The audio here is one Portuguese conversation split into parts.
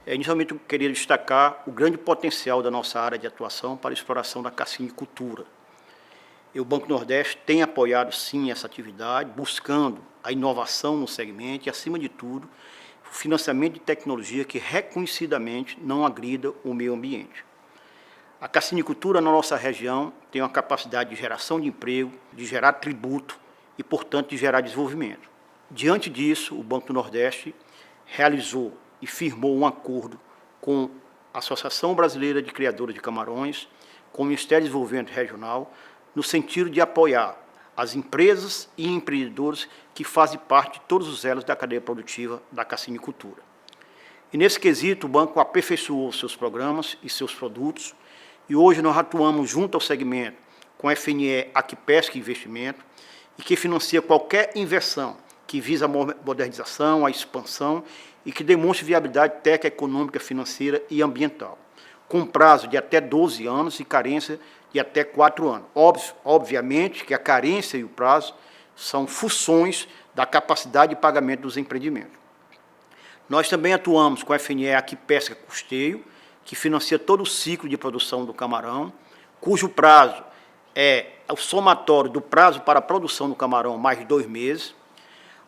Inicialmente, eu queria destacar o grande potencial da nossa área de atuação para a exploração da cassinicultura. O Banco Nordeste tem apoiado, sim, essa atividade, buscando a inovação no segmento e, acima de tudo, o financiamento de tecnologia que reconhecidamente não agrida o meio ambiente. A cassinicultura na nossa região tem uma capacidade de geração de emprego, de gerar tributo e, portanto, de gerar desenvolvimento. Diante disso, o Banco do Nordeste realizou e firmou um acordo com a Associação Brasileira de Criadores de Camarões, com o Ministério do Desenvolvimento Regional, no sentido de apoiar as empresas e empreendedores que fazem parte de todos os elos da cadeia produtiva da cassinicultura. E nesse quesito, o banco aperfeiçoou seus programas e seus produtos, e hoje nós atuamos junto ao segmento com a FNE Aquipesca Investimento, e que financia qualquer inversão que visa a modernização, a expansão e que demonstre viabilidade técnica, econômica, financeira e ambiental, com prazo de até 12 anos e carência de até 4 anos. Obviamente que a carência e o prazo são funções da capacidade de pagamento dos empreendimentos. Nós também atuamos com a FNE Aquipesca Custeio, que financia todo o ciclo de produção do camarão, cujo prazo é o somatório do prazo para a produção do camarão mais de 2 meses.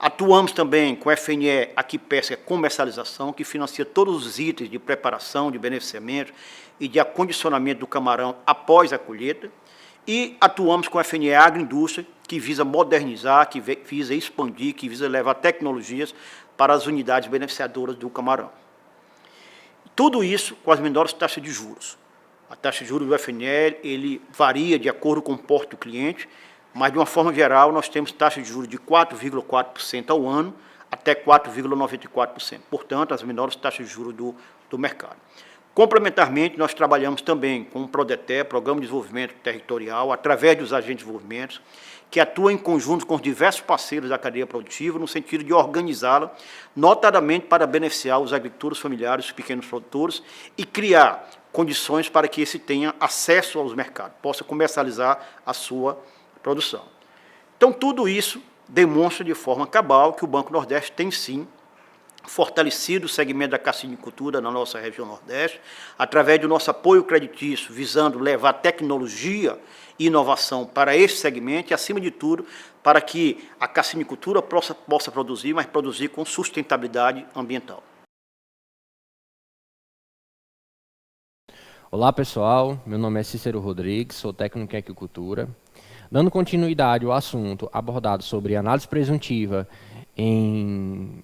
Atuamos também com a FNE Aquipesca Comercialização, que financia todos os itens de preparação, de beneficiamento e de acondicionamento do camarão após a colheita. E atuamos com a FNE Agroindústria, que visa modernizar, que visa expandir, que visa levar tecnologias para as unidades beneficiadoras do camarão. Tudo isso com as menores taxas de juros. A taxa de juros do FNE ele varia de acordo com o porte do cliente, mas, de uma forma geral, nós temos taxa de juros de 4,4% ao ano até 4,94%. Portanto, as menores taxas de juros do mercado. Complementarmente, nós trabalhamos também com o PRODETER, Programa de Desenvolvimento Territorial, através dos agentes de desenvolvimento, que atua em conjunto com os diversos parceiros da cadeia produtiva, no sentido de organizá-la, notadamente para beneficiar os agricultores familiares, os pequenos produtores, e criar condições para que esse tenha acesso aos mercados, possa comercializar a sua produção. Então, tudo isso demonstra de forma cabal que o Banco Nordeste tem, sim, fortalecido o segmento da cassinicultura na nossa região Nordeste, através do nosso apoio creditício, visando levar tecnologia e inovação para esse segmento e, acima de tudo, para que a cassinicultura possa produzir, mas produzir com sustentabilidade ambiental. Olá, pessoal. Meu nome é Cícero Rodrigues, sou técnico em aquicultura. Dando continuidade ao assunto abordado sobre análise presuntiva em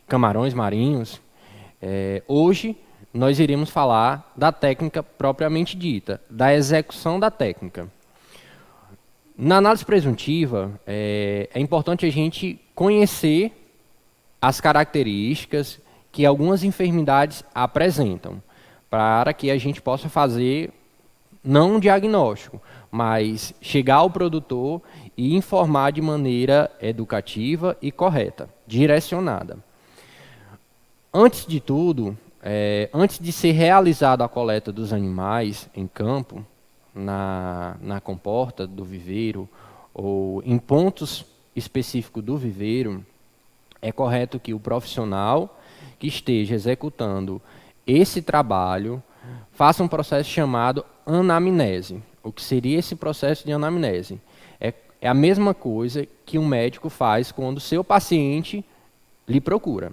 camarões marinhos, hoje nós iremos falar da técnica propriamente dita, da execução da técnica. Na análise presuntiva, é importante a gente conhecer as características que algumas enfermidades apresentam, para que a gente possa fazer não um diagnóstico, mas chegar ao produtor e informar de maneira educativa e correta, direcionada. Antes de tudo, antes de ser realizada a coleta dos animais em campo, na comporta do viveiro ou em pontos específicos do viveiro, é correto que o profissional que esteja executando esse trabalho faça um processo chamado anamnese. O que seria esse processo de anamnese? É a mesma coisa que um médico faz quando o seu paciente lhe procura.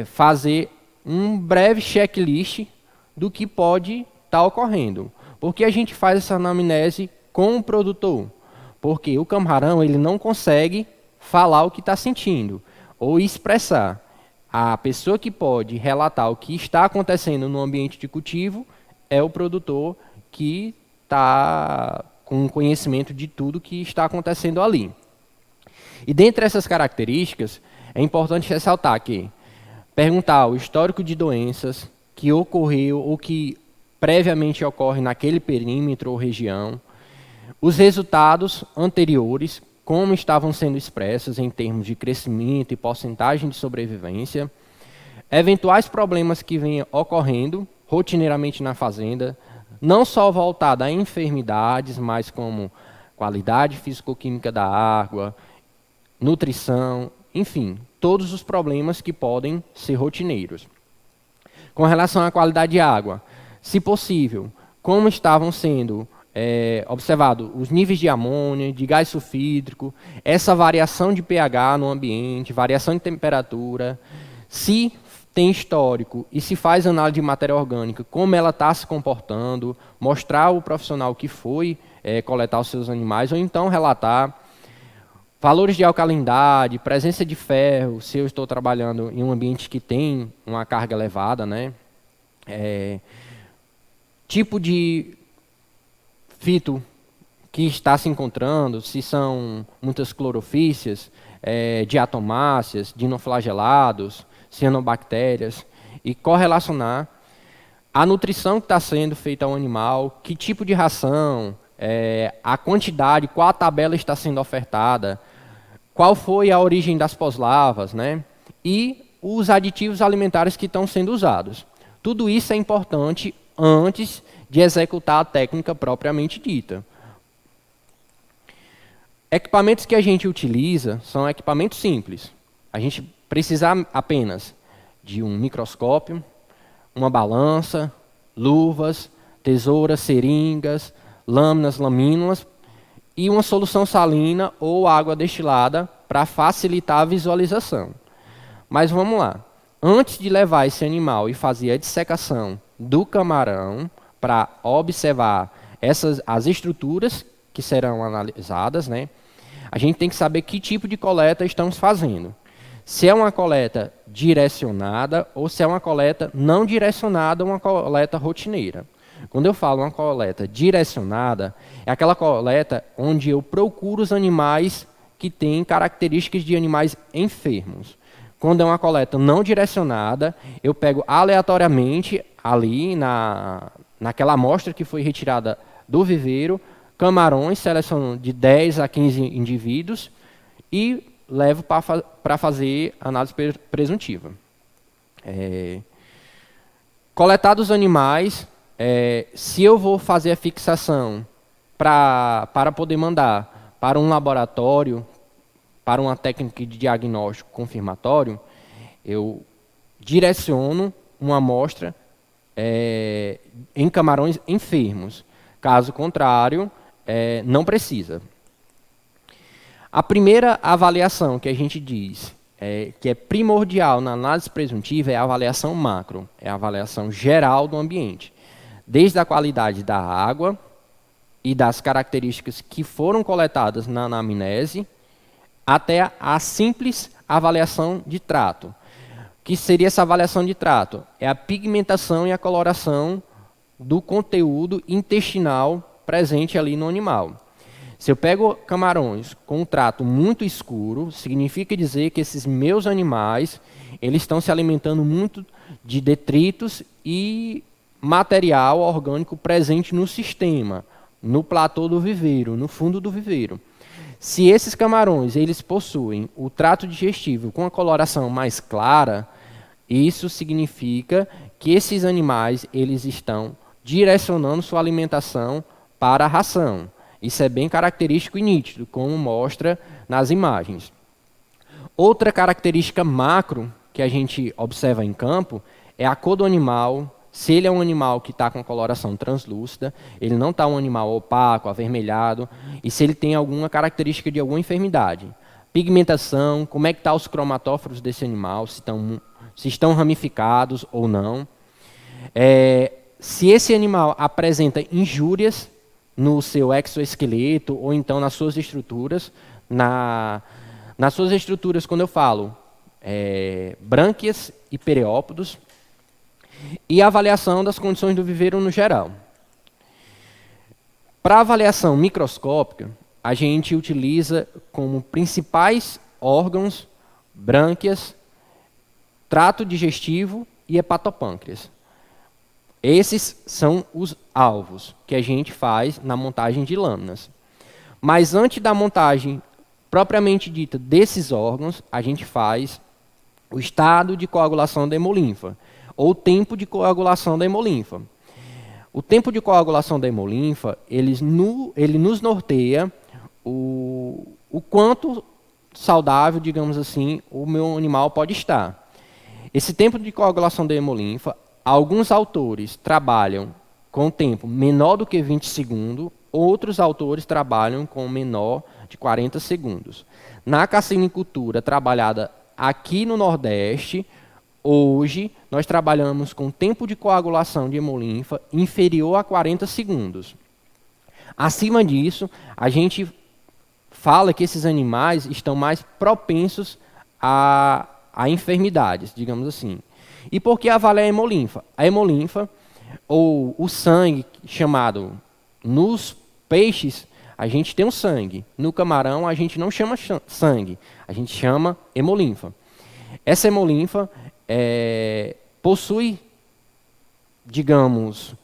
Fazer um breve checklist do que pode estar ocorrendo. Por que a gente faz essa anamnese com o produtor? Porque o camarão ele não consegue falar o que está sentindo ou expressar. A pessoa que pode relatar o que está acontecendo no ambiente de cultivo é o produtor que está com conhecimento de tudo que está acontecendo ali. E dentre essas características, é importante ressaltar que perguntar o histórico de doenças que ocorreu ou que previamente ocorre naquele perímetro ou região, os resultados anteriores, como estavam sendo expressos em termos de crescimento e porcentagem de sobrevivência, eventuais problemas que venham ocorrendo rotineiramente na fazenda, não só voltada a enfermidades, mas como qualidade físico-química da água, nutrição, enfim, todos os problemas que podem ser rotineiros. Com relação à qualidade de água, se possível, como estavam sendo observados os níveis de amônia, de gás sulfídrico, essa variação de pH no ambiente, variação de temperatura, se tem histórico e se faz análise de matéria orgânica, como ela está se comportando, mostrar ao profissional que foi coletar os seus animais, ou então relatar valores de alcalinidade, presença de ferro, se eu estou trabalhando em um ambiente que tem uma carga elevada, né? Tipo de fito que está se encontrando, se são muitas clorofícias, diatomáceas, dinoflagelados, cianobactérias, e correlacionar a nutrição que está sendo feita ao animal, que tipo de ração, a quantidade, qual a tabela está sendo ofertada, qual foi a origem das pós-lavas, né? E os aditivos alimentares que estão sendo usados. Tudo isso é importante antes de executar a técnica propriamente dita. Equipamentos que a gente utiliza são equipamentos simples. A gente precisa apenas de um microscópio, uma balança, luvas, tesouras, seringas, lâminas, lamínulas e uma solução salina ou água destilada para facilitar a visualização. Mas vamos lá. Antes de levar esse animal e fazer a dissecação do camarão, para observar as estruturas que serão analisadas, né? A gente tem que saber que tipo de coleta estamos fazendo. Se é uma coleta direcionada ou se é uma coleta não direcionada, uma coleta rotineira. Quando eu falo uma coleta direcionada, é aquela coleta onde eu procuro os animais que têm características de animais enfermos. Quando é uma coleta não direcionada, eu pego aleatoriamente ali naquela amostra que foi retirada do viveiro, camarões, seleciono de 10 a 15 indivíduos e levo para fazer análise presuntiva. Coletados os animais, se eu vou fazer a fixação para poder mandar para um laboratório, para uma técnica de diagnóstico confirmatório, eu direciono uma amostra em camarões enfermos. Caso contrário, não precisa. A primeira avaliação que a gente diz que é primordial na análise presuntiva é a avaliação macro, é a avaliação geral do ambiente, desde a qualidade da água e das características que foram coletadas na anamnese, até a simples avaliação de trato. Que seria essa avaliação de trato? É a pigmentação e a coloração do conteúdo intestinal presente ali no animal. Se eu pego camarões com um trato muito escuro, significa dizer que esses meus animais eles estão se alimentando muito de detritos e material orgânico presente no sistema, no platô do viveiro, no fundo do viveiro. Se esses camarões eles possuem o trato digestivo com a coloração mais clara, isso significa que esses animais eles estão direcionando sua alimentação para a ração. Isso é bem característico e nítido, como mostra nas imagens. Outra característica macro que a gente observa em campo é a cor do animal. Se ele é um animal que está com coloração translúcida, ele não está um animal opaco, avermelhado, e se ele tem alguma característica de alguma enfermidade. Pigmentação, como é que estão os cromatóforos desse animal, se estão ramificados ou não. Se esse animal apresenta injúrias no seu exoesqueleto ou então nas suas estruturas, nas suas estruturas, quando eu falo brânquias e periópodos, e a avaliação das condições do viveiro no geral. Para avaliação microscópica, a gente utiliza como principais órgãos brânquias, trato digestivo e hepatopâncreas. Esses são os alvos que a gente faz na montagem de lâminas. Mas antes da montagem propriamente dita desses órgãos, a gente faz o estado de coagulação da hemolinfa, ou tempo de coagulação da hemolinfa. O tempo de coagulação da hemolinfa, ele nos norteia o quanto saudável, digamos assim, o meu animal pode estar. Esse tempo de coagulação da hemolinfa, alguns autores trabalham com tempo menor do que 20 segundos, outros autores trabalham com menor de 40 segundos. Na carcinicultura trabalhada aqui no Nordeste, hoje nós trabalhamos com tempo de coagulação de hemolinfa inferior a 40 segundos. Acima disso, a gente fala que esses animais estão mais propensos a enfermidades, digamos assim. E por que avaliar a hemolinfa? A hemolinfa, ou o sangue chamado, nos peixes, a gente tem um sangue. No camarão, a gente não chama sangue, a gente chama hemolinfa. Essa hemolinfa possui, digamos,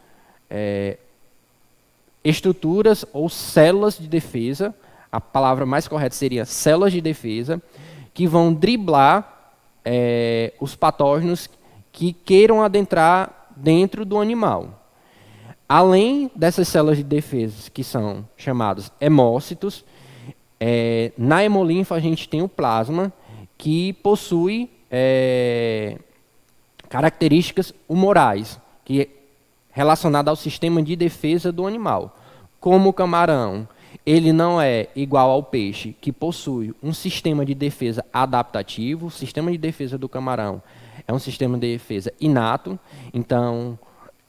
estruturas ou células de defesa, a palavra mais correta seria células de defesa, que vão driblar os patógenos que queiram adentrar dentro do animal. Além dessas células de defesa, que são chamados hemócitos, na hemolinfa a gente tem o plasma, que possui características humorais, que é relacionada ao sistema de defesa do animal. Como o camarão, ele não é igual ao peixe, que possui um sistema de defesa adaptativo. O sistema de defesa do camarão é um sistema de defesa inato. Então,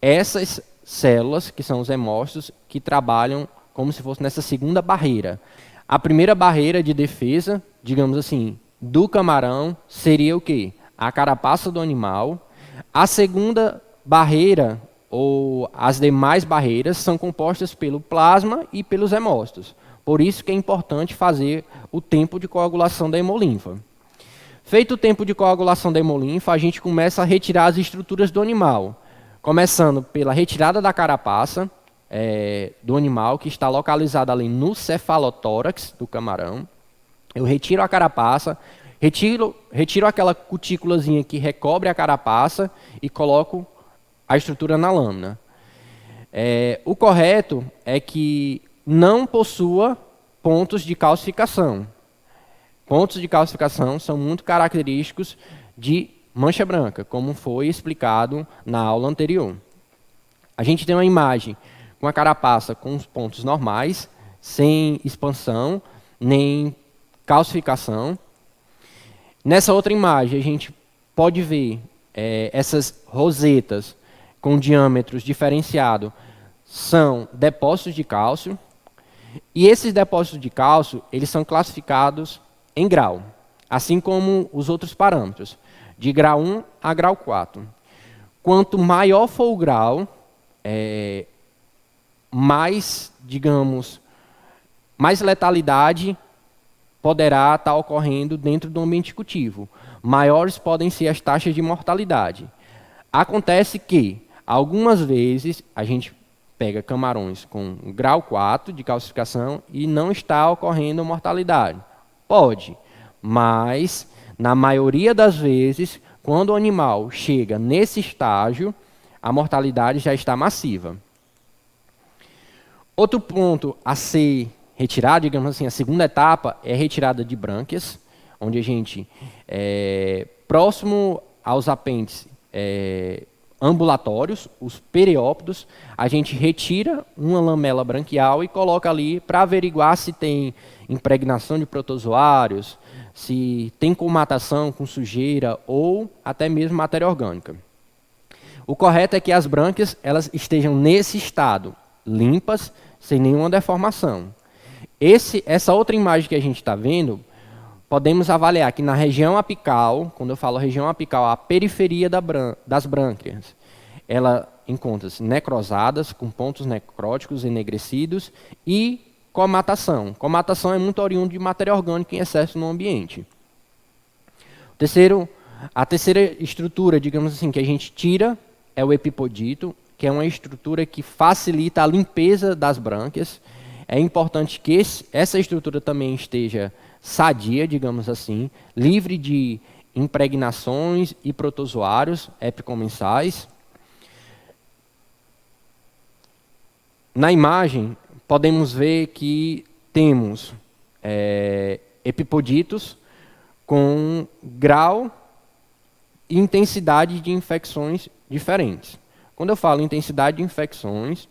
essas células, que são os hemócitos, que trabalham como se fosse nessa segunda barreira. A primeira barreira de defesa, digamos assim, do camarão, seria o quê? A carapaça do animal. A segunda barreira, ou as demais barreiras, são compostas pelo plasma e pelos hemócitos. Por isso que é importante fazer o tempo de coagulação da hemolinfa. Feito o tempo de coagulação da hemolinfa, a gente começa a retirar as estruturas do animal, começando pela retirada da carapaça do animal, que está localizada ali no cefalotórax do camarão. Eu retiro a carapaça, retiro aquela cutículazinha que recobre a carapaça e coloco a estrutura na lâmina. O correto é que não possua pontos de calcificação. Pontos de calcificação são muito característicos de mancha branca, como foi explicado na aula anterior. A gente tem uma imagem com a carapaça com os pontos normais, sem expansão, nem calcificação. Nessa outra imagem, a gente pode ver essas rosetas com diâmetros diferenciados, são depósitos de cálcio. E esses depósitos de cálcio, eles são classificados em grau, assim como os outros parâmetros, de grau 1 a grau 4. Quanto maior for o grau, mais, digamos, mais letalidade poderá estar ocorrendo dentro do ambiente cultivo. Maiores podem ser as taxas de mortalidade. Acontece que, algumas vezes, a gente pega camarões com grau 4 de calcificação e não está ocorrendo mortalidade. Pode, mas, na maioria das vezes, quando o animal chega nesse estágio, a mortalidade já está massiva. Outro ponto a ser retirado, digamos assim, a segunda etapa é a retirada de brânquias, onde a gente, próximo aos apêndices ambulatórios, os periópodos, a gente retira uma lamela branquial e coloca ali para averiguar se tem impregnação de protozoários, se tem comatação com sujeira ou até mesmo matéria orgânica. O correto é que as brânquias elas estejam nesse estado, limpas, sem nenhuma deformação. Essa outra imagem que a gente está vendo, podemos avaliar que na região apical, quando eu falo região apical, a periferia das brânquias, ela encontra-se necrosadas, com pontos necróticos enegrecidos e comatação. Comatação é muito oriundo de matéria orgânica em excesso no ambiente. A terceira estrutura, digamos assim, que a gente tira é o epipodito, que é uma estrutura que facilita a limpeza das brânquias. É importante que essa estrutura também esteja sadia, digamos assim, livre de impregnações e protozoários epicomensais. Na imagem, podemos ver que temos epipoditos com grau e intensidade de infecções diferentes. Quando eu falo intensidade de infecções,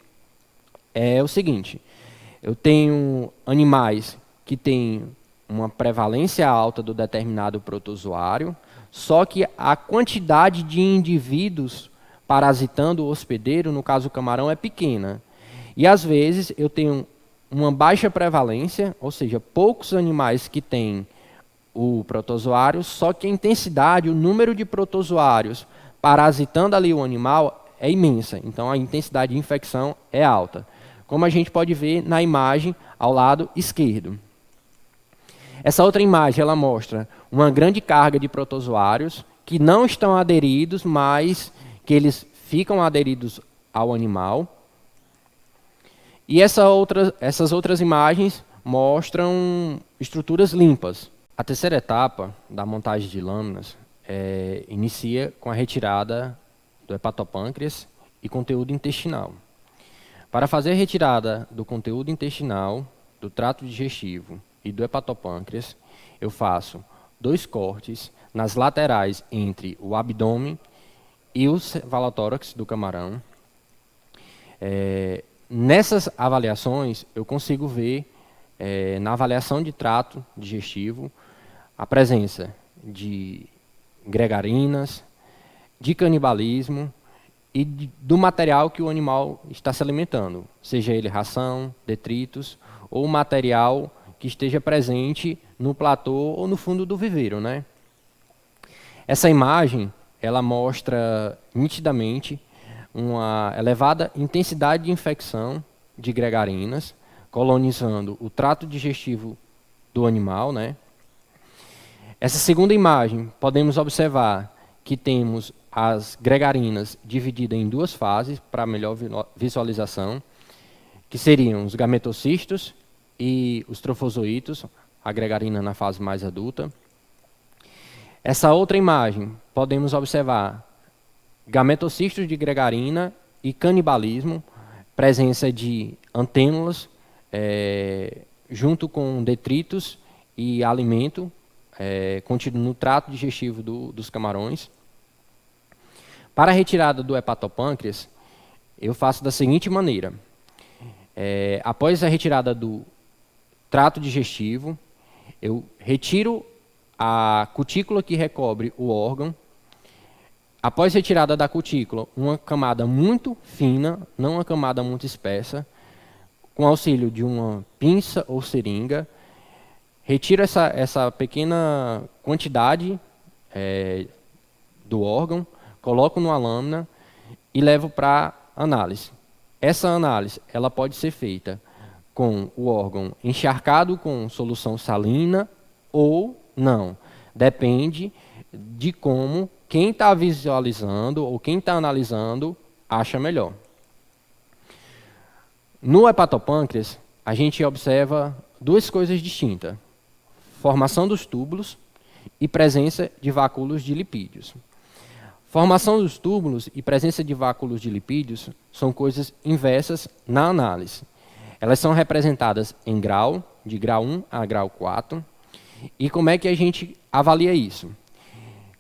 é o seguinte: eu tenho animais que têm uma prevalência alta do determinado protozoário, só que a quantidade de indivíduos parasitando o hospedeiro, no caso o camarão, é pequena. E às vezes eu tenho uma baixa prevalência, ou seja, poucos animais que têm o protozoário, só que a intensidade, o número de protozoários parasitando ali o animal é imensa. Então a intensidade de infecção é alta, como a gente pode ver na imagem ao lado esquerdo. Essa outra imagem ela mostra uma grande carga de protozoários que não estão aderidos, mas que eles ficam aderidos ao animal. E essas outras imagens mostram estruturas limpas. A terceira etapa da montagem de lâminas inicia com a retirada do hepatopâncreas e conteúdo intestinal. Para fazer a retirada do conteúdo intestinal, do trato digestivo e do hepatopâncreas, eu faço 2 cortes nas laterais entre o abdômen e o cefalotórax do camarão. Nessas avaliações, eu consigo ver, na avaliação de trato digestivo, a presença de gregarinas, de canibalismo e do material que o animal está se alimentando, seja ele ração, detritos ou material que esteja presente no platô ou no fundo do viveiro, né? Essa imagem ela mostra nitidamente uma elevada intensidade de infecção de gregarinas, colonizando o trato digestivo do animal, né? Essa segunda imagem, podemos observar que temos as gregarinas divididas em 2 fases, para melhor visualização, que seriam os gametocitos e os trofozoítos, a gregarina na fase mais adulta. Essa outra imagem, podemos observar gametocitos de gregarina e canibalismo, presença de antênulas junto com detritos e alimento contido no trato digestivo dos camarões. Para a retirada do hepatopâncreas, eu faço da seguinte maneira. Após a retirada do trato digestivo, eu retiro a cutícula que recobre o órgão. Após retirada da cutícula, uma camada muito fina, não uma camada muito espessa, com auxílio de uma pinça ou seringa, retiro essa pequena quantidade do órgão, coloco numa lâmina e levo para análise. Essa análise ela pode ser feita com o órgão encharcado com solução salina ou não. Depende de como quem está visualizando ou quem está analisando acha melhor. No hepatopâncreas, a gente observa 2 coisas distintas: formação dos túbulos e presença de vacúolos de lipídios. Formação dos túbulos e presença de vacúolos de lipídios são coisas inversas na análise. Elas são representadas em grau, de grau 1 a grau 4. E como é que a gente avalia isso?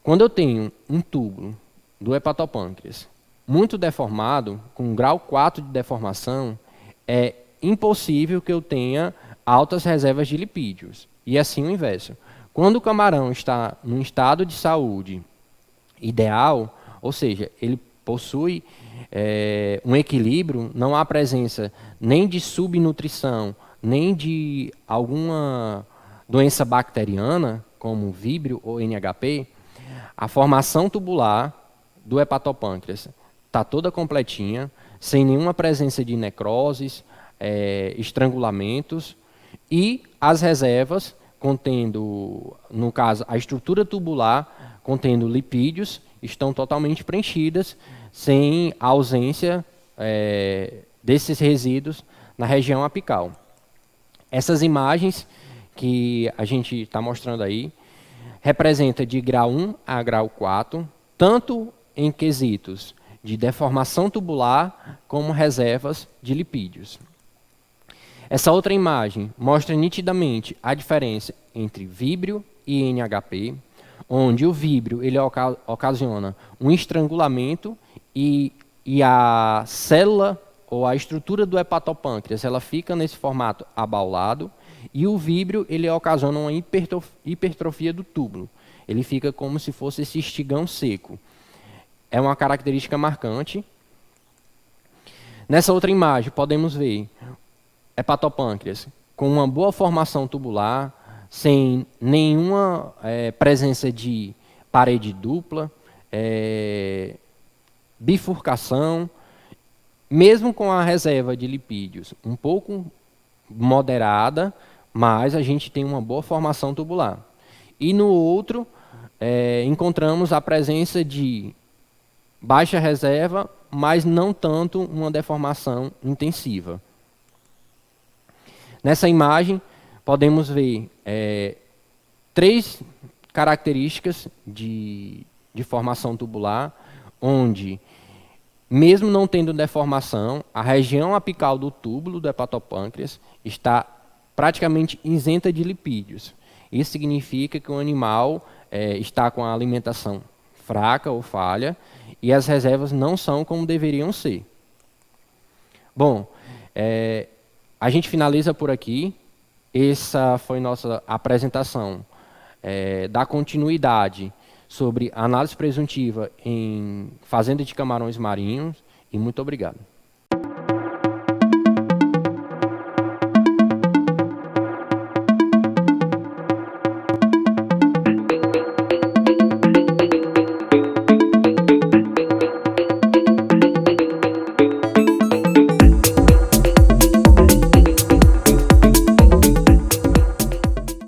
Quando eu tenho um túbulo do hepatopâncreas muito deformado, com grau 4 de deformação, é impossível que eu tenha altas reservas de lipídios. E assim o inverso. Quando o camarão está num estado de saúde ideal, ou seja, ele possui um equilíbrio, não há presença nem de subnutrição, nem de alguma doença bacteriana, como víbrio ou NHP, a formação tubular do hepatopâncreas está toda completinha, sem nenhuma presença de necroses, estrangulamentos, e as reservas contendo, no caso, a estrutura tubular contendo lipídios, estão totalmente preenchidas, sem a ausência desses resíduos na região apical. Essas imagens que a gente está mostrando aí representam de grau 1 a grau 4, tanto em quesitos de deformação tubular como reservas de lipídios. Essa outra imagem mostra nitidamente a diferença entre víbrio e NHP, onde o víbrio ele ocasiona um estrangulamento e a célula ou a estrutura do hepatopâncreas ela fica nesse formato abaulado, e o víbrio ele ocasiona uma hipertrofia do túbulo. Ele fica como se fosse esse estigão seco. É uma característica marcante. Nessa outra imagem, podemos ver hepatopâncreas com uma boa formação tubular, sem nenhuma presença de parede dupla, bifurcação, mesmo com a reserva de lipídios um pouco moderada, mas a gente tem uma boa formação tubular. E no outro, encontramos a presença de baixa reserva, mas não tanto uma deformação intensiva. Nessa imagem, podemos ver 3 características de formação tubular, onde, mesmo não tendo deformação, a região apical do túbulo do hepatopâncreas está praticamente isenta de lipídios. Isso significa que o animal está com a alimentação fraca ou falha, e as reservas não são como deveriam ser. Bom, a gente finaliza por aqui. Essa foi nossa apresentação da continuidade sobre análise presuntiva em fazenda de camarões marinhos, e muito obrigado.